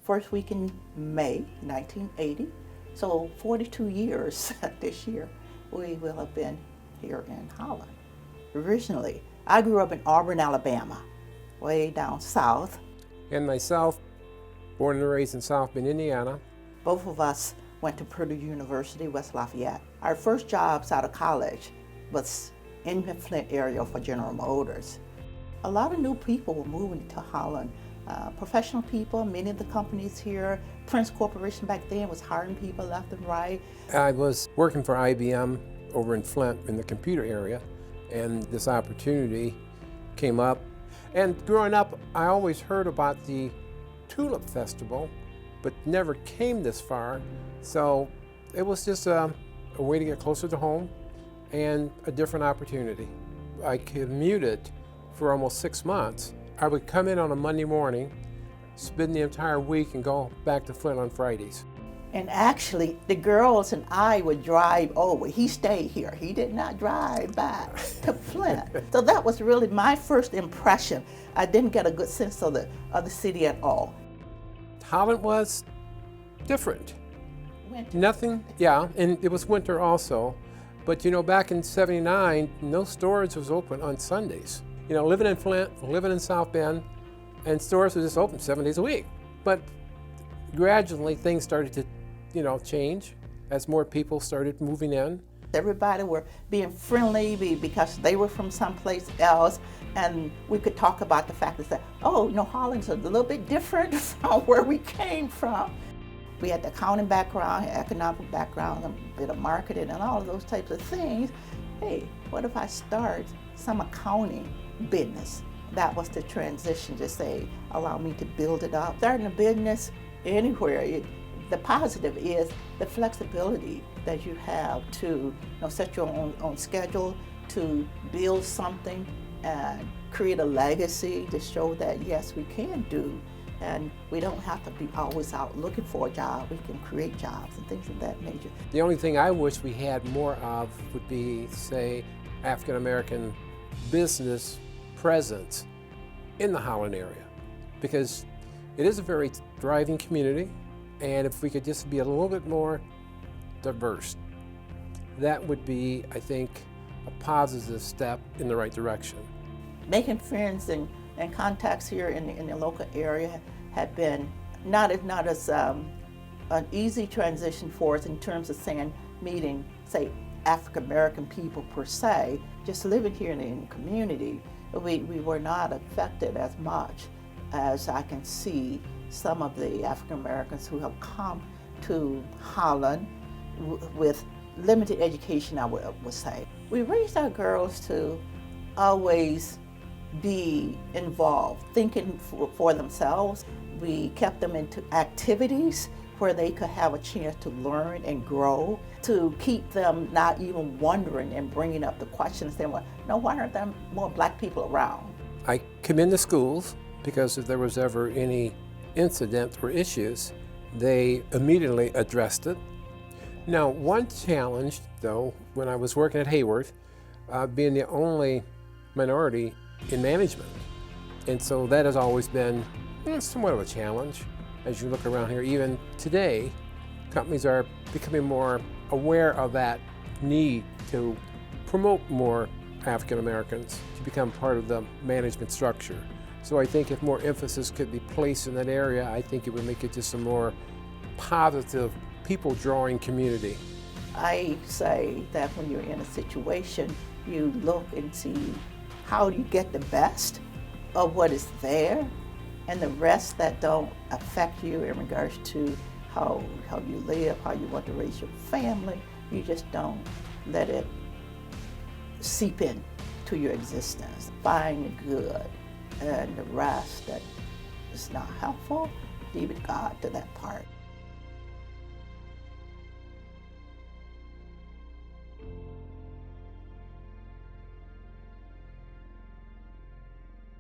first week in May 1980. So 42 years this year we will have been here in Holland. Originally, I grew up in Auburn, Alabama, way down south. And myself, born and raised in South Bend, Indiana. Both of us went to Purdue University, West Lafayette. Our first jobs out of college was in the Flint area for General Motors. A lot of new people were moving to Holland. Professional people, many of the companies here, Prince Corporation back then was hiring people left and right. I was working for IBM over in Flint in the computer area, and this opportunity came up. And growing up, I always heard about the Tulip Festival, but never came this far. So it was just a way to get closer to home and a different opportunity. I commuted for almost 6 months. I would come in on a Monday morning, spend the entire week, and go back to Flint on Fridays. And actually, the girls and I would drive over. He stayed here. He did not drive back to Flint. So that was really my first impression. I didn't get a good sense of the city at all. Holland was different. Winter. Nothing, yeah, and it was winter also. But you know, back in '79, no stores was open on Sundays. You know, living in Flint, living in South Bend, and stores were just open 7 days a week. But gradually things started to, change as more people started moving in. Everybody were being friendly because they were from someplace else, and we could talk about the fact that, Holland's a little bit different from where we came from. We had the accounting background, economic background, a bit of marketing, and all of those types of things. Hey, what if I start some accounting business? That was the transition to say, allow me to build it up. Starting a business anywhere, the positive is the flexibility that you have to set your own schedule, to build something and create a legacy to show that yes, we can do, and we don't have to be always out looking for a job. We can create jobs and things of that nature. The only thing I wish we had more of would be, say, African American business presence in the Holland area, because it is a very thriving community, and if we could just be a little bit more diverse, that would be, I think, a positive step in the right direction. Making friends and contacts here in the local area had been not as an easy transition for us in terms of meeting, say, African American people per se. Just living here in the community, we were not affected as much as I can see some of the African Americans who have come to Holland with limited education, I would say. We raised our girls to always be involved, thinking for themselves. We kept them into activities where they could have a chance to learn and grow, to keep them not even wondering and bringing up the questions, saying, why aren't there more black people around? I come into schools because if there was ever any incident or issues, they immediately addressed it. Now, one challenge, though, when I was working at Hayward, being the only minority in management, and so that has always been somewhat of a challenge. As you look around here, even today, companies are becoming more aware of that need to promote more African Americans to become part of the management structure. So I think if more emphasis could be placed in that area, I think it would make it just a more positive, people-drawing community. I say that when you're in a situation, you look and see how you get the best of what is there, and the rest that don't affect you in regards to how you live, how you want to raise your family, you just don't let it seep in to your existence. Find the good, and the rest that is not helpful, leave it God to that part.